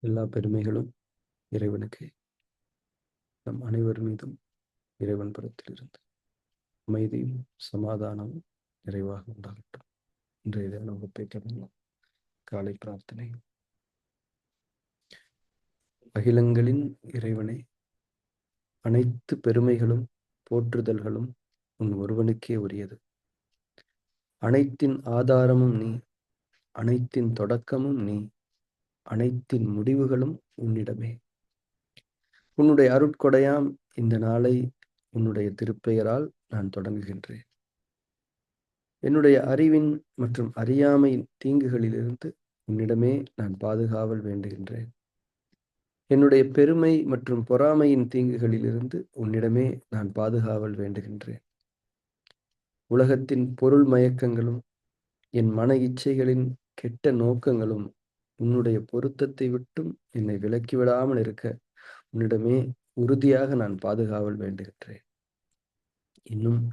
எல்லா பெருமைகளும் இறைவனுக்கே. நம் அனைவர் மீதும் இறைவன் புறத்திலிருந்து அமைதியும் சமாதானமும் நிறைவாக உண்டாகட்டும். இன்றைய தின வகுப்பை தொடங்கலாம். காலை பிரார்த்தனை. அகிலங்களின் இறைவனே, அனைத்து பெருமைகளும் போற்றுதல்களும் உன் ஒருவனுக்கே உரியது. அனைத்தின் ஆதாரமும் நீ, அனைத்தின் தொடக்கமும் நீ, அனைத்தின் முடிவுகளும் உன்னிடமே. உன்னுடைய அருட்கொடையாம் இந்த நாளை உன்னுடைய திருப்பெயரால் நான் தொடங்குகின்றேன். என்னுடைய அறிவின் மற்றும் அறியாமையின் தீங்குகளிலிருந்து உன்னிடமே நான் பாதுகாவல் வேண்டுகின்றேன். என்னுடைய பெருமை மற்றும் பொறாமையின் தீங்குகளிலிருந்து உன்னிடமே நான் பாதுகாவல் வேண்டுகின்றேன். உலகத்தின் பொருள் மயக்கங்களும் என் மன இச்சைகளின் கெட்ட நோக்கங்களும் உன்னுடைய பொருத்தத்தை விட்டும் என்னை விலக்கிவிடாமல் இருக்க உன்னிடமே உறுதியாக நான் பாதுகாவல் வேண்டுகின்றேன். இன்னும்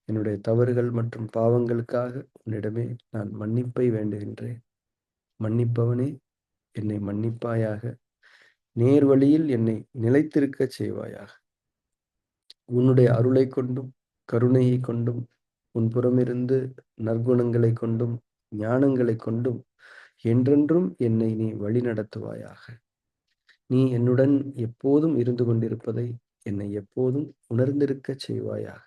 என்னுடைய தவறுகள் மற்றும் பாவங்களுக்காக உன்னிடமே நான் மன்னிப்பை வேண்டுகின்றேன். மன்னிப்பவனே, என்னை மன்னிப்பாயாக. நேர்வழியில் என்னை நிலைத்திருக்கச் செய்வாயாக. உன்னுடைய அருளை கொண்டும் கருணையை கொண்டும் உன் புறமிருந்து நற்குணங்களை கொண்டும் ஞானங்களை கொண்டும் என்றென்றும் என்னை நீ வழி நடத்துவாயாக. நீ என்னுடன் எப்போதும் இருந்து கொண்டிருப்பதை என்னை எப்போதும் உணர்ந்திருக்கச் செய்வாயாக.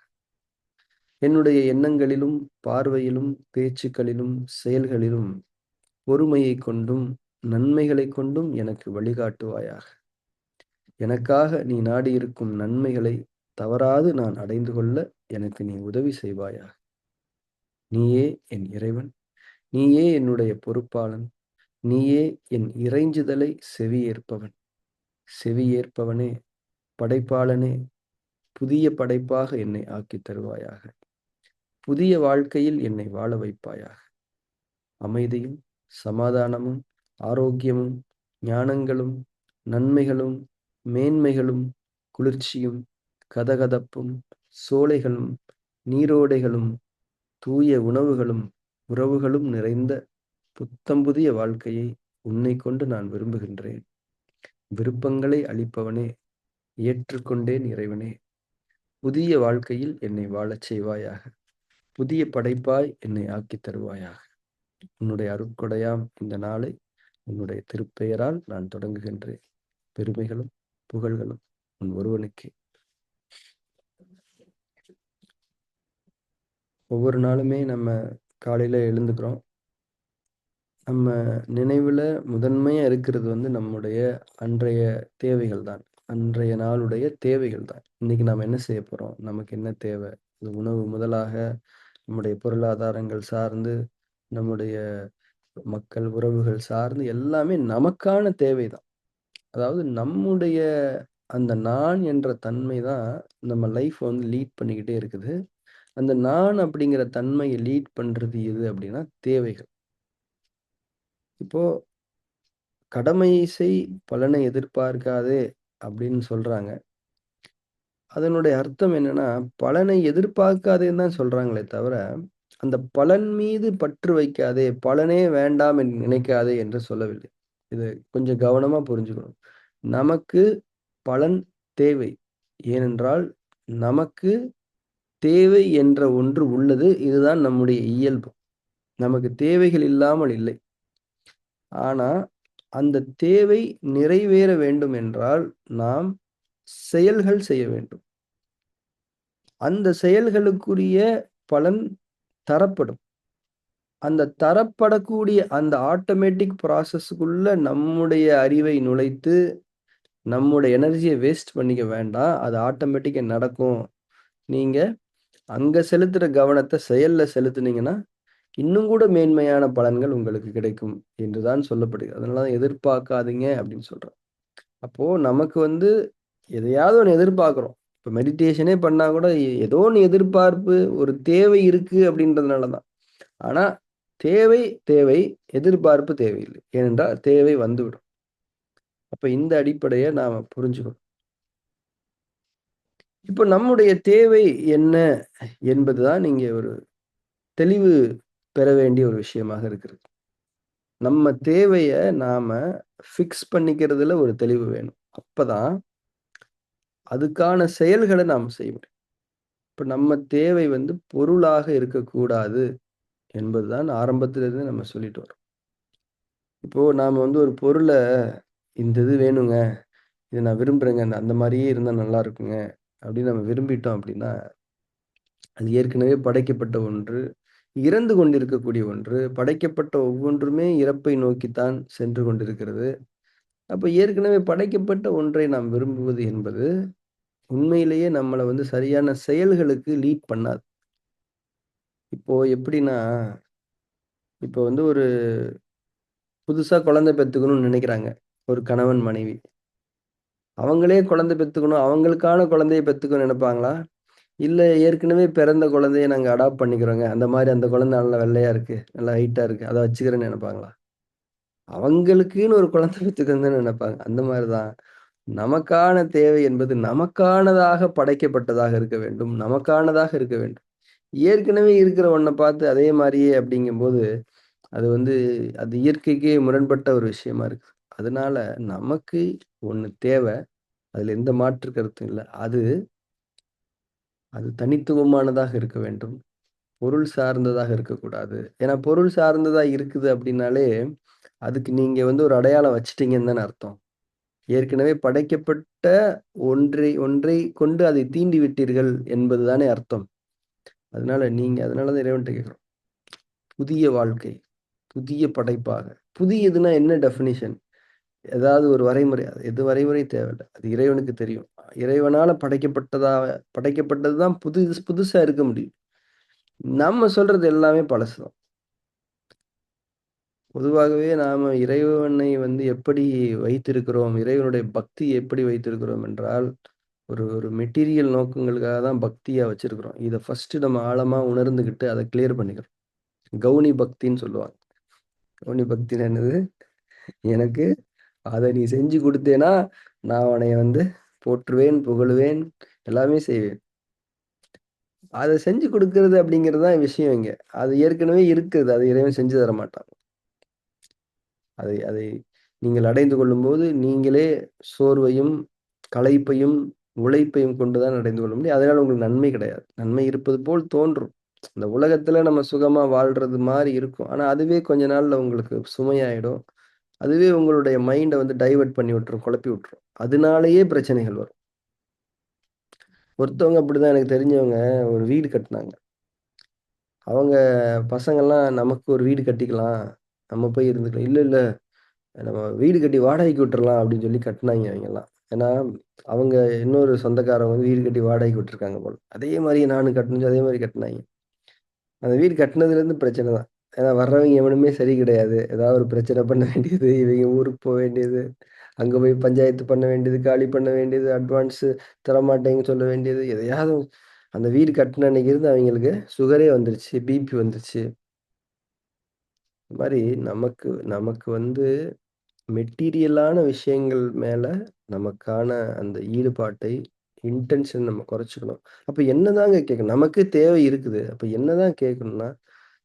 என்னுடைய எண்ணங்களிலும் பார்வையிலும் பேச்சுக்களிலும் செயல்களிலும் பொறுமையை கொண்டும் நன்மைகளை கொண்டும் எனக்கு வழிகாட்டுவாயாக. எனக்காக நீ நாடியிருக்கும் நன்மைகளை தவறாது நான் அடைந்து கொள்ள எனக்கு நீ உதவி செய்வாயாக. நீயே என் இறைவன், நீயே என்னுடைய பொறுப்பாளன், நீயே என் இறைஞ்சுதலை செவியேற்பவன். செவியேற்பவனே, படைப்பாளனே, புதிய படைப்பாக என்னை ஆக்கித் தருவாயாக. புதிய வாழ்க்கையில் என்னை வாழ வைப்பாயாக. அமைதியும் சமாதானமும் ஆரோக்கியமும் ஞானங்களும் நன்மைகளும் மேன்மைகளும் குளிர்ச்சியும் கதகதப்பும் சோலைகளும் நீரோடைகளும் தூய உணவுகளும் உறவுகளும் நிறைந்த புத்தம் புதிய வாழ்க்கையை உன்னை கொண்டு நான் விரும்புகின்றேன். விருப்பங்களை அளிப்பவனே, ஏற்றுக்கொண்டேன் இறைவனே. புதிய வாழ்க்கையில் என்னை வாழச் செய்வாயாக. புதிய படைப்பாய் என்னை ஆக்கித் தருவாயாக. உன்னுடைய அருட்கொடையாம் இந்த நாளை உன்னுடைய திருப்பெயரால் நான் தொடங்குகின்றேன். பெருமைகளும் புகழ்களும் உன் ஒருவனுக்கே. ஒவ்வொரு நாளுமே நம்ம காலையில எழுந்துக்கிறோம். நம்ம நினைவுல முதன்மையா இருக்கிறது நம்முடைய அன்றைய தேவைகள் தான். அன்றைய நாளுடைய தேவைகள் தான். இன்னைக்கு நாம என்ன செய்ய போறோம்? நமக்கு என்ன தேவை? உணவு முதலாக நம்முடைய பொருளாதாரங்கள் சார்ந்து, நம்முடைய மக்கள் உறவுகள் சார்ந்து எல்லாமே நமக்கான தேவைதான். அதாவது நம்முடைய அந்த நான் என்ற தன்மை தான் நம்ம லைஃப் லீட் பண்ணிக்கிட்டே இருக்குது. அந்த நான் அப்படிங்கிற தன்மையை லீட் பண்றது எது அப்படின்னா தேவைகள். இப்போ கடமையை செய் பலனை எதிர்பார்க்காதே அப்படின்னு சொல்றாங்க. அதனுடைய அர்த்தம் என்னன்னா, பலனை எதிர்பார்க்காதேன்னு தான் சொல்றாங்களே தவிர, அந்த பலன் மீது பற்று வைக்காதே, பலனே வேண்டாம் என்று நினைக்காதே என்று சொல்லவில்லை. இது கொஞ்சம் கவனமா புரிஞ்சுக்கணும். நமக்கு பலன் தேவை. ஏனென்றால், நமக்கு தேவை என்ற ஒன்று உள்ளது. இதுதான் நம்முடைய இயல்பு. நமக்கு தேவைகள் இல்லாமல் இல்லை. ஆனா, அந்த தேவை நிறைவேற வேண்டும் என்றால், நாம் செயல்கள் செய்ய வேண்டும். அந்த செயல்களுக்குரிய பலன் தரப்படும். அந்த தரப்படக்கூடிய அந்த ஆட்டோமேட்டிக் ப்ராசஸ்க்குள்ள நம்முடைய அறிவை நுழைத்து, நம்முடைய எனர்ஜிய வேஸ்ட் பண்ணிக்க வேண்டாம். அது ஆட்டோமேட்டிக்கா நடக்கும். நீங்க அங்க செலுத்துற கவனத்த செயல்ல செலுத்துனீங்கன்னா, இன்னும் கூட மேன்மையான பலன்கள் உங்களுக்கு கிடைக்கும் என்று தான் சொல்லப்படுகிறது. அதனால தான் எதிர்பார்க்காதீங்க அப்படின்னு சொல்றேன். அப்போ நமக்கு எதையாவது ஒண்ணு எதிர்பார்க்கிறோம். இப்ப மெடிடேஷனே பண்ணா கூட ஏதோ ஒண்ணு எதிர்பார்ப்பு, ஒரு தேவை இருக்கு அப்படின்றதுனால தான். ஆனா தேவை தேவை, எதிர்பார்ப்பு தேவையில்லை. ஏனென்றால் தேவை வந்துவிடும். அப்ப இந்த அடிப்படைய நாம புரிஞ்சுக்கணும். இப்ப நம்முடைய தேவை என்ன என்பதுதான் இங்கே ஒரு தெளிவு பெற வேண்டிய ஒரு விஷயமாக இருக்கிறது. நம்ம தேவைய நாம ஃபிக்ஸ் பண்ணிக்கிறதுல ஒரு தெளிவு வேணும். அப்பதான் அதுக்கான செயல்கள நாம செய்ய முடியும். இப்ப நம்ம தேவை வந்து பொருளாக இருக்கக்கூடாது என்பதுதான் ஆரம்பத்திலிருந்து நம்ம சொல்லிட்டு வரோம். இப்போ நாம வந்து ஒரு பொருள இந்த இது வேணுங்க. இத நான் விரும்புறேங்க. அந்த மாரியே இருந்தா நல்லா இருக்குங்க. அப்படின்னு நம்ம விரும்பிட்டோம் அப்படின்னா, அது ஏற்கனவே படைக்கப்பட்ட ஒன்று. இறந்து கொண்டிருக்கக்கூடிய ஒன்று. படைக்கப்பட்ட ஒவ்வொன்றுமே இறப்பை நோக்கித்தான் சென்று கொண்டிருக்கிறது. அப்ப ஏற்கனவே படைக்கப்பட்ட ஒன்றை நாம் விரும்புவது என்பது, உண்மையிலேயே நம்மள வந்து சரியான செயல்களுக்கு லீட் பண்ணாது. இப்போ எப்படின்னா, இப்போ வந்து ஒரு புதுசா குழந்தை பெத்துக்கணும்னு நெனைக்கிறாங்க. ஒரு கணவன், மனைவி. அவங்களே குழந்தை பெத்துக்கணும், அவங்களுக்கான குழந்தைய பெத்துக்கணும்னு நெனைப்பாங்களா? இல்ல ஏற்கனவே பிறந்த குழந்தைய நாங்க அடாப்ட் பண்ணிக்கிறோங்க. அந்த மாரி அந்த குழந்தை நல்லா வெள்ளையா இருக்கு, நல்லா ஹைட்டா இருக்கு. அத வச்சுக்கிறேன்னு நெனைப்பாங்களா? அவங்களுக்குன்னு ஒரு குழந்தை பெத்துக்கணும்னு தானே நெனைப்பாங்க. அந்த மாரி தான். நமக்கான தேவை என்பது நமக்கானதாக படைக்கப்பட்டதாக இருக்க வேண்டும். நமக்கானதாக இருக்க வேண்டும். ஏற்கனவே இருக்கிற ஒண்ண பார்த்து அதே மாரியே அப்படிங்கும்போது, அது வந்து அது இயற்கைக்கே முரண்பட்ட ஒரு விஷயமா இருக்கு. அதனால நமக்கு ஒண்ணு தேவ. அதுல எந்த மாற்று கருத்தும் இல்ல. அது அது தனித்துவமானதாக இருக்க வேண்டும். பொருள் சார்ந்ததாக இருக்கக்கூடாது. ஏன்னா பொருள் சார்ந்ததா இருக்குது அப்படின்னாலே, அதுக்கு நீங்க வந்து ஒரு அடையாளம் வச்சுட்டீங்கன்னு தானே அர்த்தம். ஏற்கனவே படைக்கப்பட்ட ஒன்றை ஒன்றை கொண்டு அதை தீண்டி விட்டீர்கள் என்பது தானே அர்த்தம். அதனால தான் இறைவன்ட்ட கேட்கிறோம். புதிய வாழ்க்கை, புதிய படைப்பாக. புதியதுன்னா என்ன டெஃபினிஷன்? ஏதாவது ஒரு வரைமுறை. எது வரைமுறை தேவையில்ல. அது இறைவனுக்கு தெரியும். இறைவனால படைக்கப்பட்டது தான் புதுசா இருக்க முடியும். நம்ம சொல்றது எல்லாமே பழசு தான். பொதுவாகவே நாம இறைவனை வந்து எப்படி வைத்திருக்கிறோம்? இறைவனுடைய பக்தி எப்படி வைத்திருக்கிறோம் என்றால், ஒரு ஒரு மெட்டீரியல் நோக்கங்களுக்காக தான் பக்தியா வச்சிருக்கிறோம். இத ஃபர்ஸ்ட்டு நம்ம ஆழமா உணர்ந்துகிட்டு அத கிளியர் பண்ணிக்கிறோம். கௌனி பக்தின்னு சொல்லுவாங்க. கௌனி பக்தின்னா என்னது? எனக்கு அத நீ செஞ்சு குடுத்தேன்னா, நான் உன்னைய வந்து போற்றுவேன், புகழுவேன், எல்லாமே செய்வேன். அத செஞ்சு குடுக்குறது அப்படிங்கிறது தான் விஷயம் இங்க. அது ஏற்கனவே இருக்குது. அது இறைவன் செஞ்சு தர மாட்டான். அதை அதை நீங்கள் அடைந்து கொள்ளும்போது, நீங்களே சோர்வையும், களைப்பையும், உழைப்பையும் கொண்டு தான் அடைந்து கொள்ள முடியும். அதனால உங்களுக்கு நன்மை கிடையாது. நன்மை இருப்பது போல் தோன்றும். இந்த உலகத்துல நம்ம சுகமா வாழ்றது மாரி இருக்கும். ஆனா, அதுவே கொஞ்ச நாள்ல உங்களுக்கு சுமையாயிடும். அதுவே உங்களுடைய மைண்ட வந்து டைவர்ட் பண்ணி விட்டுரும், குழப்பி விட்டுரும். அதனாலேயே பிரச்சனைகள் வரும். ஒருத்தவங்க அப்படிதான் எனக்கு தெரிஞ்சவங்க ஒரு வீடு கட்டுனாங்க. அவங்க பசங்கள்லாம் நமக்கு ஒரு வீடு கட்டிக்கலாம். நம்ம போய் இருந்துக்கலாம். இல்ல, இல்ல. நம்ம வீடு கட்டி வாடகைக்கு விட்டுறலாம் அப்படின்னு சொல்லி கட்டுனாய்ங்க அவைங்கலாம். ஏன்னா, அவங்க இன்னொரு சொந்தக்காரவங்க வந்து வீடு கட்டி வாடகைக்கு விட்டுருக்காங்க போல. அதே மாரி நானும் கட்டணும்னு அதே மாரி கட்டுனாய்ங்க. அந்த வீடு கட்டுனதுலேருந்து பிரச்சனை தான். ஏன்னா வர்றவங்க எவனுமே சரி கிடையாது. ஏதாவது ஒரு பிரச்சனை பண்ண வேண்டியது, இவைங்க ஊருக்கு வேண்டியது, அங்க போய் பஞ்சாயத்து பண்ண வேண்டியது, காலி பண்ண வேண்டியது, அட்வான்ஸு தரமாட்டேன்னு சொல்ல வேண்டியது, எதையாவது அந்த வீடு கட்டுன அன்னைக்கு இருந்து அவைங்களுக்கு சுகரே வந்துருச்சு, பிபி வந்துருச்சு. இந்த மாரி நமக்கு நமக்கு வந்து மெட்டீரியலான விஷயங்கள் மேல நமக்கான அந்த ஈடுபாட்டை, இன்டென்ஷன் நம்ம குறைச்சுக்கணும். அப்ப என்னதாங்க கேட்கணும்? நமக்கு தேவை இருக்குது. அப்ப என்னதான் கேட்கணும்னா,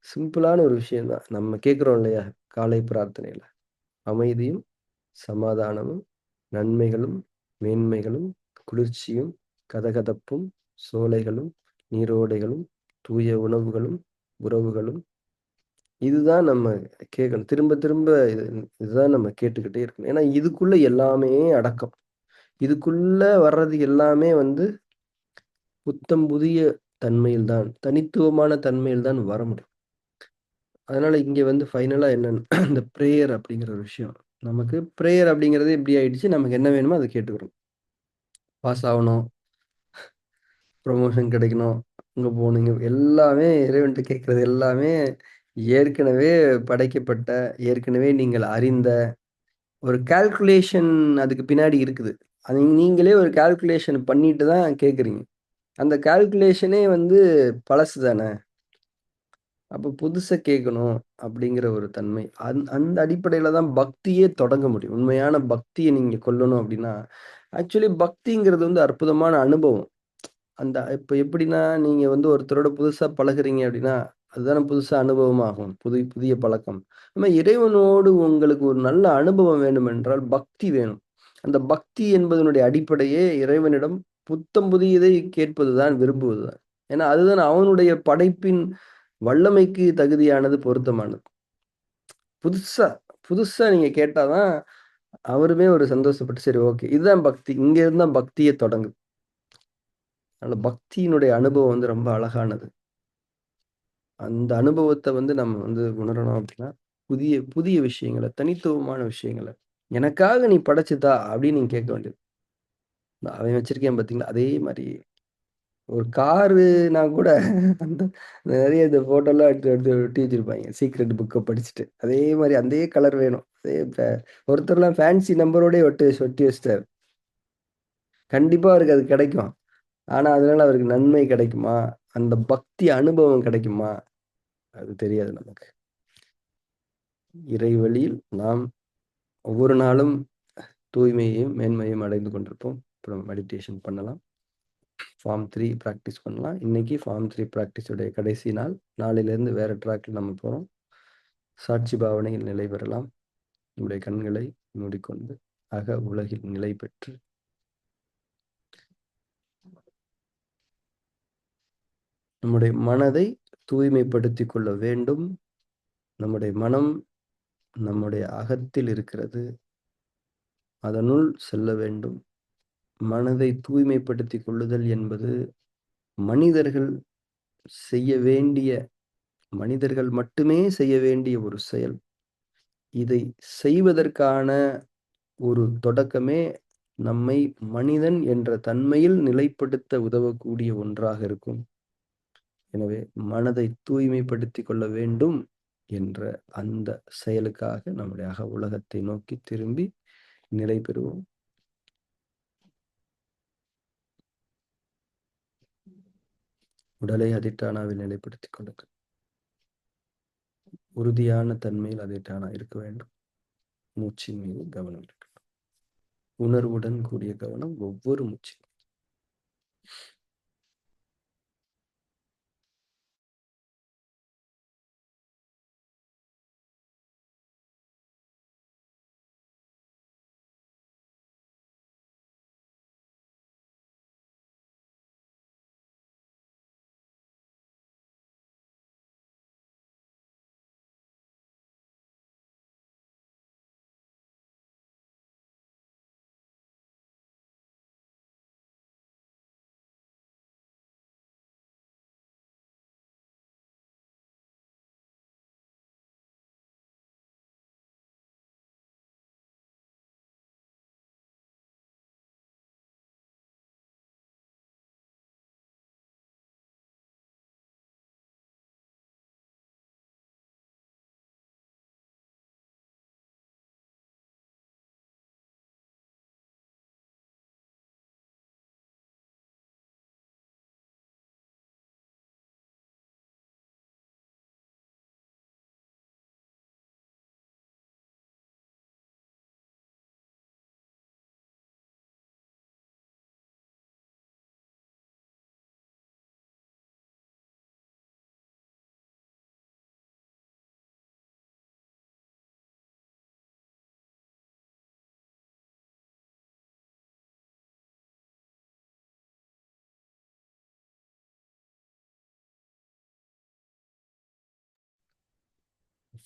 சிம்பிளான ஒரு விஷயம் தான். நம்ம கேட்கிறோம் இல்லையா? காலை பிரார்த்தனையில. அமைதியும், சமாதானமும், நன்மைகளும், மேன்மைகளும், குளிர்ச்சியும், கதகதப்பும், சோலைகளும், நீரோடைகளும், தூய உணவுகளும், உறவுகளும் இதுதான் நம்ம கேட்கணும். திரும்ப திரும்ப இதுதான் நம்ம கேட்டுக்கிட்டே இருக்கணும். ஏன்னா, இதுக்குள்ள எல்லாமே அடக்கம். இதுக்குள்ள வர்றது எல்லாமே வந்து புத்தம் புதிய தன்மையில் தான், தனித்துவமான தன்மையில் தான் வர முடியும். அதனால இங்க வந்து ஃபைனலா என்னன்னா, இந்த பிரேயர் அப்படிங்கிற ஒரு விஷயம். நமக்கு பிரேயர் அப்படிங்கிறது எப்படி ஆயிடுச்சு, நமக்கு என்ன வேணுமோ அத கேட்டுக்கிறோம். பாஸ் ஆவணும், ப்ரமோஷன் கிடைக்கணும், அங்க போணும், இங்க எல்லாமே இறைவன்ட்ட கேட்கிறது எல்லாமே ஏற்கனவே படைக்கப்பட்ட, ஏற்கனவே நீங்கள் அறிந்த ஒரு கால்குலேஷன் அதுக்கு பின்னாடி இருக்குது. அது நீங்களே ஒரு கால்குலேஷன் பண்ணிட்டு தான் கேட்குறீங்க. அந்த கால்குலேஷனே வந்து பழசு தான. அப்ப புதுசா கேட்கணும் அப்படிங்கிற ஒரு தன்மை. அந்த அடிப்படையில தான் பக்தியே தொடங்க முடியும். உண்மையான பக்திய நீங்க கொள்ளணும் அப்படின்னா, ஆக்சுவலி பக்திங்கிறது வந்து அற்புதமான அனுபவம். அந்த இப்ப எப்படின்னா, நீங்க வந்து ஒருத்தரோட புதுசா பழகுறீங்க அப்படின்னா, அதுதானே புதுசா அனுபவமாகும். புதிய பழக்கம். நம்ம இறைவனோடு உங்களுக்கு ஒரு நல்ல அனுபவம் வேண்டுமென்றால் பக்தி வேணும். அந்த பக்தி என்பதனுடைய அடிப்படையே இறைவனிடம் புத்தம் புதியதை கேட்பது தான், விரும்புவது தான். ஏன்னா, அதுதான் அவனுடைய படைப்பின் வல்லமைக்கு தகுதியானது, பொருத்தமானது. புதுசா புதுசா நீங்க கேட்டா தான், அவருமே ஒரு சந்தோஷப்பட்டு, சரி ஓகே. இதுதான் பக்தி. இங்க இருந்து தான் பக்தியே தொடங்குது. அதனால பக்தியினுடைய அனுபவம் வந்து ரொம்ப அழகானது. அந்த அனுபவத்த வந்து நம்ம வந்து உணரணும் அப்படின்னா, புதிய புதிய விஷயங்கள, தனித்துவமான விஷயங்கள, "எனக்காக நீ படைச்சு தா" அப்படின்னு நீங்க கேட்க வேண்டியது. அவன் வச்சிருக்கேன் பார்த்தீங்களா, அதே மாரி ஒரு காருனா கூட அந்த நெறைய இந்த ஃபோட்டோலாம் எடுத்து எடுத்து ஒட்டி வச்சிருப்பாய்ங்க. சீக்ரெட் புக்க படிச்சுட்டு. அதே மாரி அதே கலர் வேணும். அதே ஒருத்தர்லாம் ஃபேன்சி நம்பரோடயே ஒட்டி வச்சுட்டாரு. கண்டிப்பா அவருக்கு அது கிடைக்கும். ஆனா, அதனால அவருக்கு நன்மை கிடைக்குமா? அந்த பக்தி அனுபவம் கிடைக்குமா? அது தெரியாது நமக்கு. இறை வழியில் நாம் ஒவ்வொரு நாளும் தூய்மையையும், மேன்மையும் அடைந்து கொண்டிருப்போம். அப்புறம் மெடிடேஷன் பண்ணலாம். ஃபார்ம் 3 பிராக்டிஸ் பண்ணலாம். இன்னைக்கு ஃபார்ம் 3 பிராக்டிஸ் உடைய கடைசி நாள். நாளையிலிருந்து வேற ட்ராக்ல நம்ம போறோம். சாட்சி பாவனையில் நிலை பெறலாம். நம்முடைய கண்களை மூடிக்கொண்டு, அக உலகில் நிலை பெற்று, நம்முடைய மனதை தூய்மைப்படுத்திக் கொள்ள வேண்டும். நம்முடைய மனம் நம்முடைய அகத்தில் இருக்கிறது. அதனுள் செல்ல வேண்டும். மனதை தூய்மைப்படுத்திக் கொள்ளுதல் என்பது மனிதர்கள் செய்ய வேண்டிய மனிதர்கள் மட்டுமே செய்ய வேண்டிய ஒரு செயல். இதை செய்வதற்கான ஒரு தொடக்கமே நம்மை மனிதன் என்ற தன்மையில் நிலைப்படுத்த உதவக்கூடிய ஒன்றாக இருக்கும். எனவே மனதை தூய்மைப்படுத்திக் கொள்ள வேண்டும் என்ற அந்த செயலுக்காக நம்முடைய அக உலகத்தை நோக்கி திரும்பி நிலை பெறுவோம். உடலை அதிஷ்டானாவில் நிலைப்படுத்திக் கொள்ளுங்கள். உறுதியான தன்மையில் அதிஷ்டானா இருக்க வேண்டும். மூச்சின் மீது கவனம் இருக்கட்டும். உணர்வுடன் கூடிய கவனம் ஒவ்வொரு மூச்சிலும்.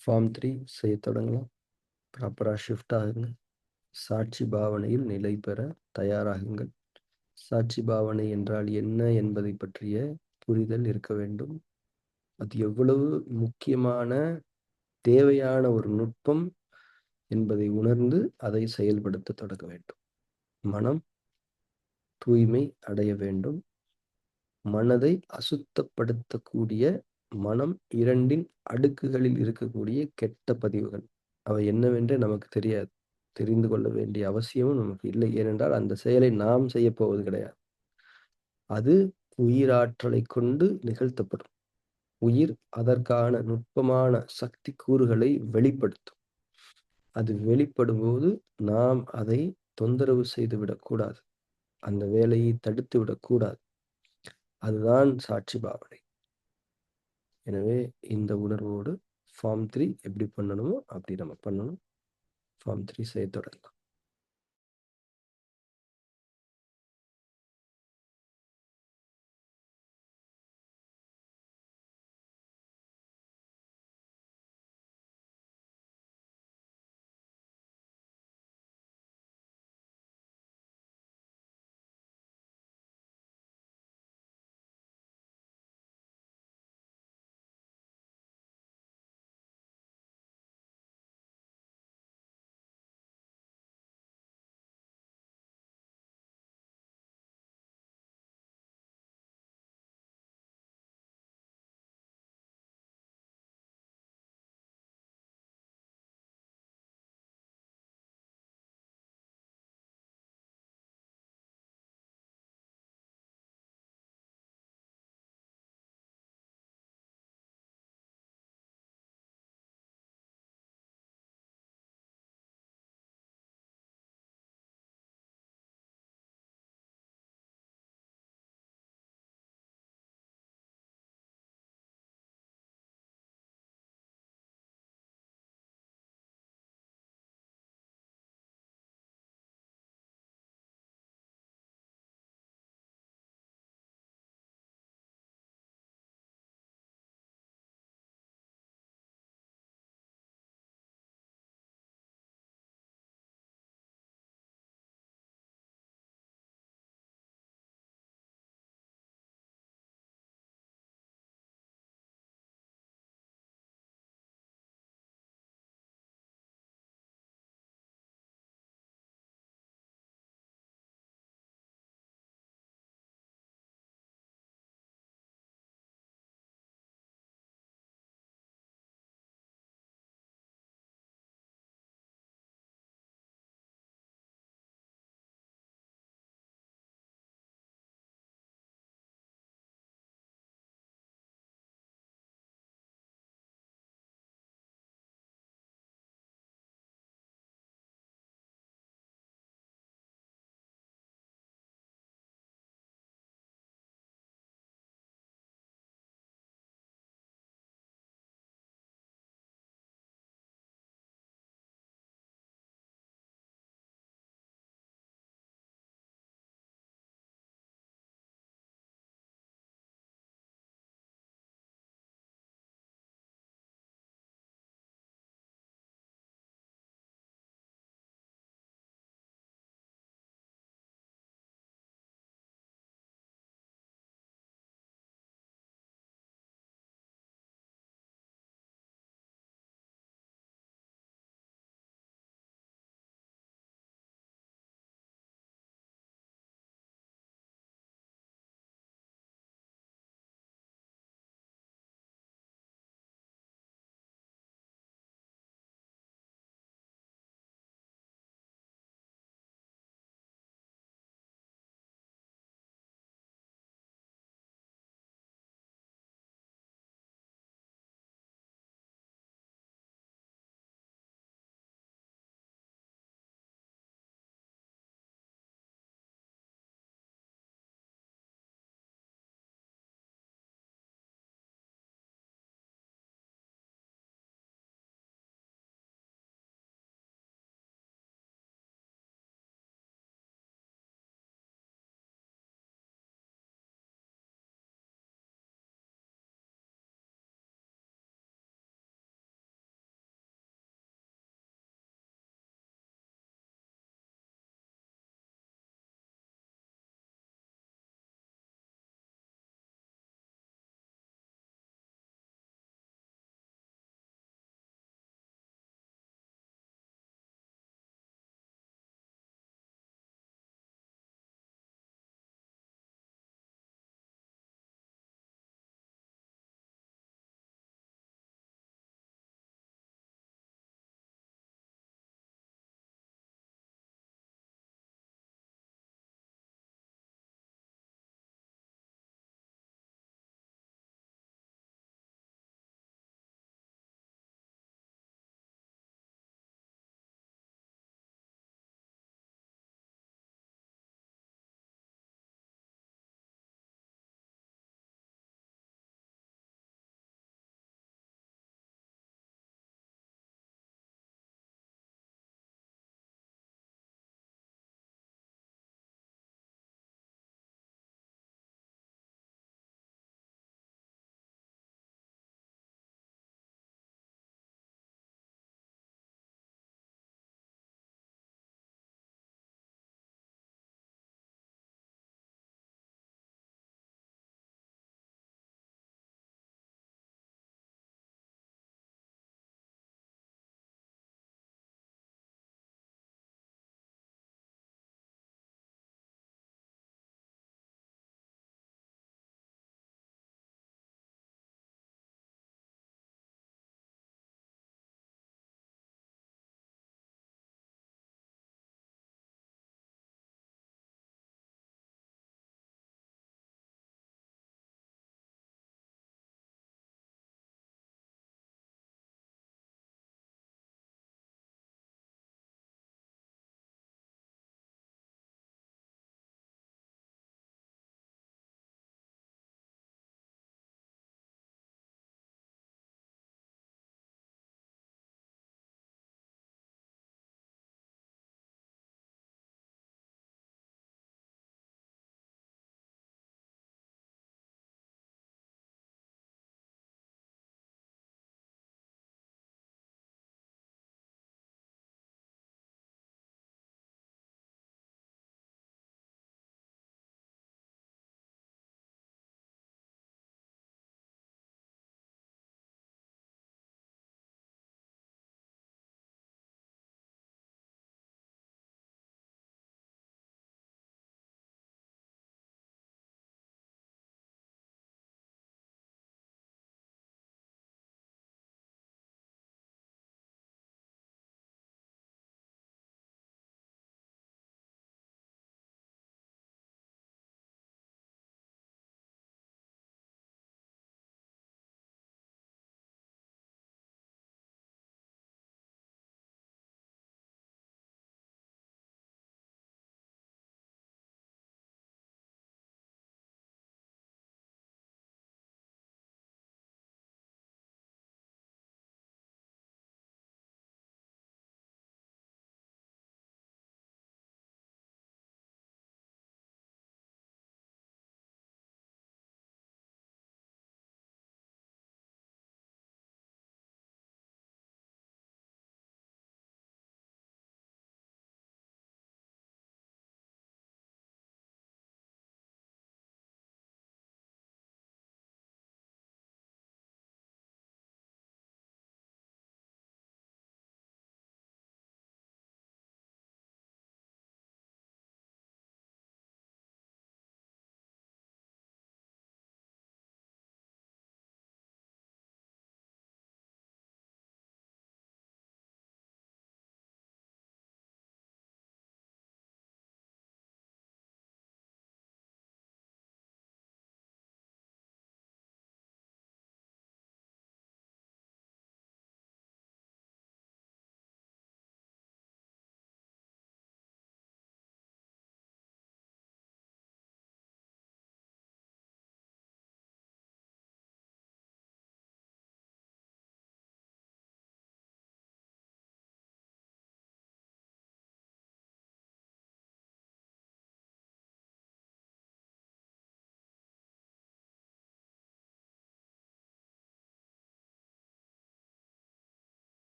ஃபார்ம் 3 செய்யத் தொடங்கலாம். ப்ராப்பரா ஷிஃப்ட் ஆகுங்க. சாட்சி பாவனையில் நிலை பெற தயாராகுங்கள். சாட்சி பாவனை என்றால் என்ன என்பதை பற்றிய புரிதல் இருக்க வேண்டும். அது எவ்வளவு முக்கியமான, தேவையான ஒரு நுட்பம் என்பதை உணர்ந்து அதை செயல்படுத்த தொடங்க வேண்டும். மனம் தூய்மை அடைய வேண்டும். மனதை அசுத்தப்படுத்தக்கூடிய மனம் 2ன் அடுக்குகளில் இருக்கக்கூடிய கெட்ட பதிவுகள். அவை என்னவென்று நமக்கு தெரியாது. தெரிந்து கொள்ள வேண்டிய அவசியமும் நமக்கு இல்லை. ஏனென்றால் அந்த செயலை நாம் செய்யப்போவது கிடையாது. அது உயிராற்றலைக் கொண்டு நிகழ்த்தப்படும். உயிர் அதற்கான நுட்பமான சக்தி கூறுகளை வெளிப்படுத்தும். அது வெளிப்படும்போது நாம் அதை தொந்தரவு செய்து விடக்கூடாது. அந்த வேலையை தடுத்து விடக்கூடாது. அதுதான் சாட்சி பாவனை. எனவே இந்த உணர்வோடு ஃபார்ம் 3 எப்படி பண்ணணுமோ அப்படி நம்ம பண்ணணும். ஃபார்ம் 3 செய்ய தொடங்கலாம்.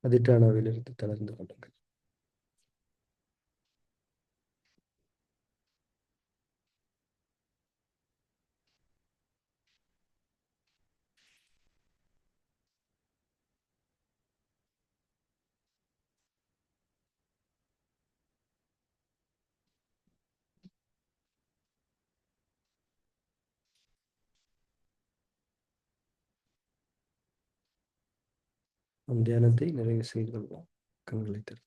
அதிட்டானவிலிருந்து தளர்ந்து கொள்ளுங்கள். நம் தியானத்தை நிறைவு செய்து கொள்வோம். கண்களை திறந்து.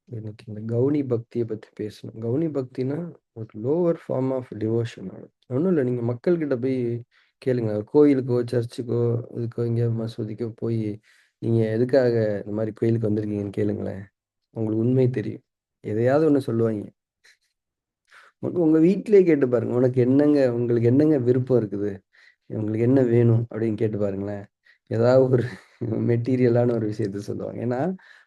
எனக்கு இந்த கௌனி பக்தியை பத்தி பேசணும். கௌனி பக்தினா ஒரு லோவர் ஃபார்ம் ஆஃப் டிவோஷன். ஒன்றும் இல்லை, நீங்க மக்கள்கிட்ட போய் கேளுங்க. ஒரு கோயிலுக்கோ, சர்ச்சுக்கோ, இதுக்கோ, எங்கேயோ மசூதிக்கோ போய் நீங்க எதுக்காக இந்த மாதிரி கோயிலுக்கு வந்திருக்கீங்கன்னு கேளுங்களேன். உங்களுக்கு உண்மை தெரியும். எதையாவது ஒண்ணு சொல்லுவாங்க. உங்க வீட்டிலேயே கேட்டு பாருங்க. உங்களுக்கு என்னங்க விருப்பம் இருக்குது? உங்களுக்கு என்ன வேணும்? அப்படின்னு கேட்டு பாருங்களேன். ஏதாவது ஒரு மெட்டீரியலான ஒரு விஷயத்த சொல்லுவாங்க. ஏன்னா,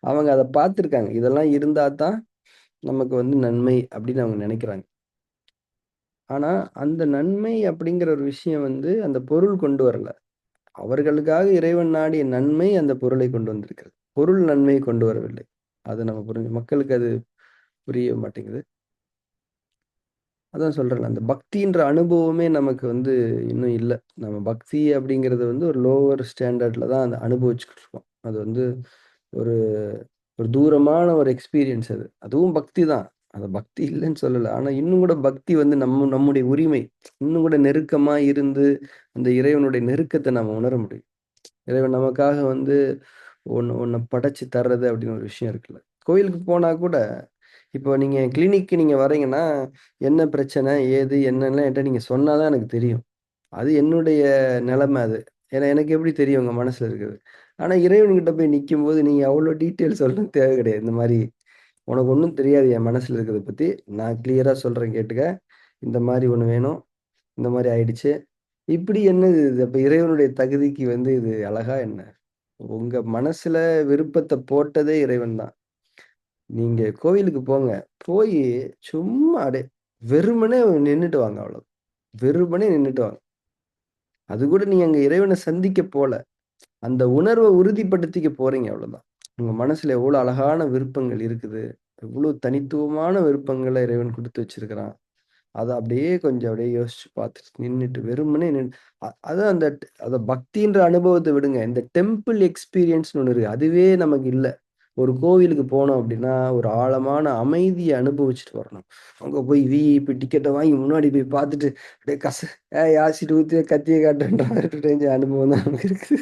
அவங்க அத பார்த்துருக்காங்க. இதெல்லாம் இருந்தா தான் நமக்கு வந்து நன்மை அப்படின்னு அவங்க நினைக்கிறாங்க. ஆனா, அந்த நன்மை அப்படிங்கிற ஒரு விஷயம் வந்து அந்த பொருள் கொண்டு வரல. அவர்களுக்காக இறைவன் நாடிய நன்மை அந்த பொருளை கொண்டு வந்திருக்கிறது. பொருள் நன்மையை கொண்டு வரவில்லை. அது நம்ம மக்களுக்கு அது புரிய மாட்டேங்குது. அதான் சொல்றேன்ல, அந்த பக்தின்ற அனுபவமே நமக்கு வந்து இன்னும் இல்ல. நம்ம பக்தி அப்படிங்கிறது வந்து ஒரு லோவர் ஸ்டாண்டர்ட்ல தான் அத அனுபவிச்சுக்கிட்டு இருக்கோம். அது வந்து ஒரு ஒரு தூரமான ஒரு எக்ஸ்பீரியன்ஸ் அது. அதுவும் பக்தி தான். அது பக்தி இல்லன்னு சொல்லல. ஆனா இன்னும் கூட பக்தி வந்து நம்முடைய உரிமை. இன்னும் கூட நெருக்கமா இருந்து, அந்த இறைவனுடைய நெருக்கத்த நம்ம உணர முடியும். இறைவன் நமக்காக வந்து ஒண்ண படைச்சு தர்றது அப்படின்னு ஒரு விஷயம் இருக்குல்ல. கோயிலுக்கு போனா கூட, இப்போ நீங்க கிளினிக்கு நீங்க வரீங்கன்னா, என்ன பிரச்சனை? ஏது? என்னன்லாம் என்ட்ட நீங்க சொன்னா தான் எனக்கு தெரியும். அது என்னுடைய நிலைமை அது. ஏன்னா எனக்கு எப்படி தெரியும் உங்க மனசுல இருக்கிறது? ஆனா இறைவன்கிட்ட போய் நிக்கும்போது, நீங்க அவ்ளோ டீட்டெயில் சொல்லணும்னு தேவை கிடையாது. இந்த மாரி, "உனக்கு ஒண்ணும் தெரியாது என் மனசுல இருக்கிறத பத்தி. நான் கிளியரா சொல்றேன் கேட்டுக்க. இந்த மாரி ஒண்ணு வேணும். இந்த மாரி ஆயிடுச்சு." இப்படி என்னது இது? அப்ப இறைவனுடைய தகுதிக்கு வந்து இது அழகா என்ன? உங்க மனசுல விருப்பத்த போட்டதே இறைவன் தான். நீங்க கோவிலுக்கு போங்க. போயி சும்மா அப்படியே வெறுமனே நின்னுட்டு வாங்க அவ்வளவு. வெறுமனே நின்னுட்டு வாங்க. அதுகூட நீங்க அங்க இறைவன சந்திக்க போல. அந்த உணர்வ உறுதிப்படுத்திக்க போறீங்க அவ்வளவுதான். உங்க மனசுல எவ்வளோ அழகான விருப்பங்கள் இருக்குது. எவ்வளோ தனித்துவமான விருப்பங்கள இறைவன் குடுத்து வச்சிருக்கிறான். அத அப்படியே கொஞ்சம் யோசிச்சு பார்த்துட்டு நின்னுட்டு வெறுமனே அதான் அத பக்தின்ற அனுபவத்த விடுங்க. இந்த டெம்பிள் எக்ஸ்பீரியன்ஸ்ன்னு ஒண்ணு இருக்கு. அதுவே நமக்கு இல்ல. ஒரு கோவிலுக்கு போனோம் அப்படின்னா, ஒரு ஆழமான அமைதிய அனுபவிச்சுட்டு வரணும். அங்க போய் விஐபி டிக்கெட்ட வாங்கி முன்னாடி போய் பார்த்துட்டு, அப்படியே ஆசிட் ஊத்தி கத்திய காட்டுன்ற மாரி ரேஞ்ச அனுபவம் தான் நமக்கு இருக்குது.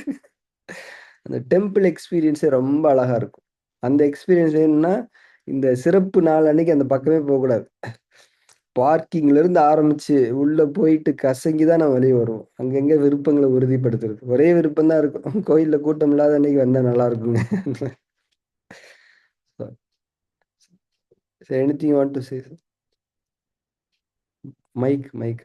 அந்த டெம்பிள் எக்ஸ்பீரியன்ஸே ரொம்ப அழகா இருக்கும். அந்த எக்ஸ்பீரியன்ஸ் வேணும்னா, இந்த சிறப்பு நாள் அன்னைக்கு அந்த பக்கமே போக்கூடாது. பார்க்கிங்ல இருந்து ஆரம்பிச்சு, உள்ள போயிட்டு கசங்கி தான் நான் வெளிய வருவோம். அங்கங்க விருப்பங்கள உறுதிப்படுத்துறது. ஒரே விருப்பம் தான் இருக்கும். கோயில்ல கூட்டம் இல்லாத அன்னைக்கு வந்தா நல்லா இருக்குங்க. So so anything you want to say? Mic.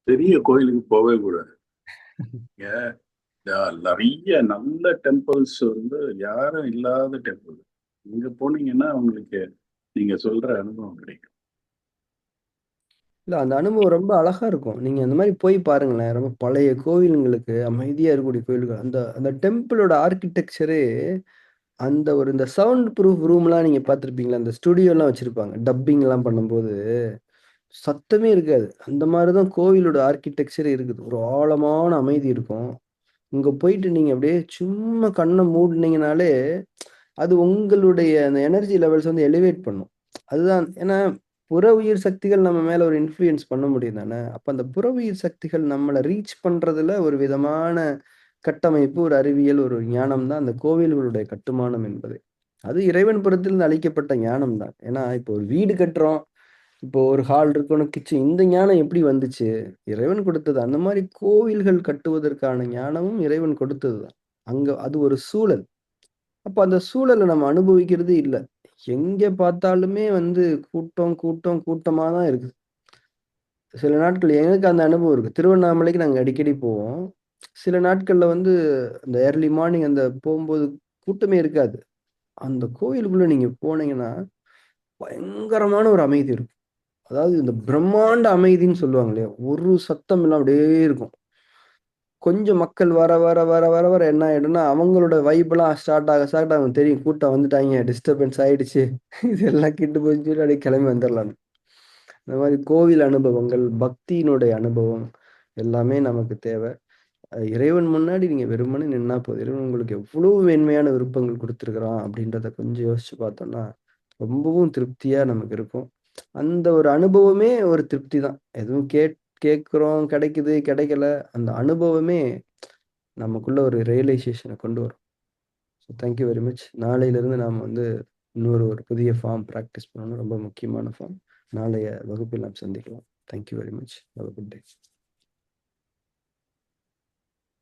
பெரிய கோயிலுக்கு போகவே கூடாது. நிறைய நல்ல டெம்பிள்ஸ் வந்து யாரும் இல்லாத டெம்பிள். இங்க போனீங்கன்னா உங்களுக்கு நீங்க சொல்ற அனுபவம் கிடைக்கும். இல்ல அந்த அனுபவம் ரொம்ப அழகா இருக்கும். நீங்க அந்த மாரி போய் பாருங்களேன். ரொம்ப பழைய கோவில்களுக்கு, அமைதியா இருக்கக்கூடிய கோயில்கள். அந்த அந்த டெம்பிளோட ஆர்க்கிடெக்சரே இந்த சவுண்ட் ப்ரூஃப் ரூம்லாம் நீங்க பார்த்திருப்பீங்களா? அந்த ஸ்டுடியோலாம் வச்சிருப்பாங்க. டப்பிங்லாம் பண்ணும்போது, சத்தமே இருக்காது. அந்த மாரி தான் கோவிலோட ஆர்க்கிடெக்சரே இருக்குது. ஒரு ஆழமான அமைதி இருக்கும். அங்க போயிட்டு நீங்க அப்படியே சும்மா கண்ண மூடுனீங்கனாலே, அது உங்களுடைய அந்த எனர்ஜி லெவல்ஸ் வந்து எலிவேட் பண்ணும். அதுதான் ஏன்னா, புற உயிர் சக்திகள் நம்ம மேல ஒரு இன்ஃப்ளூயன்ஸ் பண்ண முடியும் தானே! அப்ப அந்த புற உயிர் சக்திகள் நம்மள ரீச் பண்றதுல ஒரு விதமான கட்டமைப்பு, ஒரு அறிவியல், ஒரு ஞானம் தான் அந்த கோவில்களுடைய கட்டுமானம் என்பது. அது இறைவன் புறத்திலிருந்து அளிக்கப்பட்ட ஞானம் தான். ஏன்னா, இப்போ ஒரு வீடு கட்டுறோம். இப்போ ஒரு ஹால் இருக்கணும், கிச்சன் இந்த ஞானம் எப்படி வந்துச்சு? இறைவன் கொடுத்தது. அந்த மாரி கோவில்கள் கட்டுவதற்கான ஞானமும் இறைவன் கொடுத்தது தான். அங்க அது ஒரு சூழல். அப்ப அந்த சூழல நம்ம அனுபவிக்கிறது இல்ல. எங்க பார்த்தாலுமே வந்து கூட்டமா தான் இருக்கு. சில நாட்கள் எனக்கு அந்த அனுபவம் இருக்கு. திருவண்ணாமலைக்கு நாங்க அடிக்கடி போவோம். சில நாட்கள்ல வந்து அந்த ஏர்லி மார்னிங் அந்த போம்போது கூட்டமே இருக்காது. அந்த கோயிலுக்குள்ள நீங்க போனீங்கன்னா, பயங்கரமான ஒரு அமைதி இருக்கும். அதாவது இந்த பிரம்மாண்ட அமைதின்னு சொல்லுவாங்க இல்லையா? ஒரு சத்தம் இல்லாம அப்படியே இருக்கும். கொஞ்சம் மக்கள் வர, வர, வர, வர, வர என்ன ஆயிடும்னா, அவங்களோட வைப்லாம் ஸ்டார்ட் ஆகும். தெரியும் கூட்டம் வந்துட்டாய்ங்க, டிஸ்டர்பன்ஸ் ஆயிடுச்சு. இதெல்லாம் கெட்டு போச்சுன்னு சொல்லி அப்படியே கிளம்பி வந்துரலான்னு. இந்த மாரி கோவில் அனுபவங்கள், பக்தியினுடைய அனுபவம் எல்லாமே நமக்கு தேவ. இறைவன் முன்னாடி நீங்க வெறுமனே நின்னா போதும். இறைவன் உங்களுக்கு எவ்வளவு மேன்மையான விருப்பங்கள் குடுத்திருக்கிறான் அப்படின்றத கொஞ்சம் யோசிச்சு பார்த்தோம்னா, ரொம்பவும் திருப்தியா நமக்கு இருக்கும். அந்த ஒரு அனுபவமே ஒரு திருப்தி தான். எதுவும் கேட்கிறோம், கிடைக்குது, கிடைக்கல. அந்த அனுபவமே நமக்குள்ள ஒரு ரியலைசேஷன கொண்டு வரும். So thank you very much. நாளையிலிருந்து நாம வந்து இன்னொரு ஒரு புதிய ஃபார்ம் பிராக்டிஸ் பண்ணணும். ரொம்ப முக்கியமான ஃபார்ம். நாளைய வகுப்பில் நாம் சந்திக்கலாம். Thank you very much. Have a good day.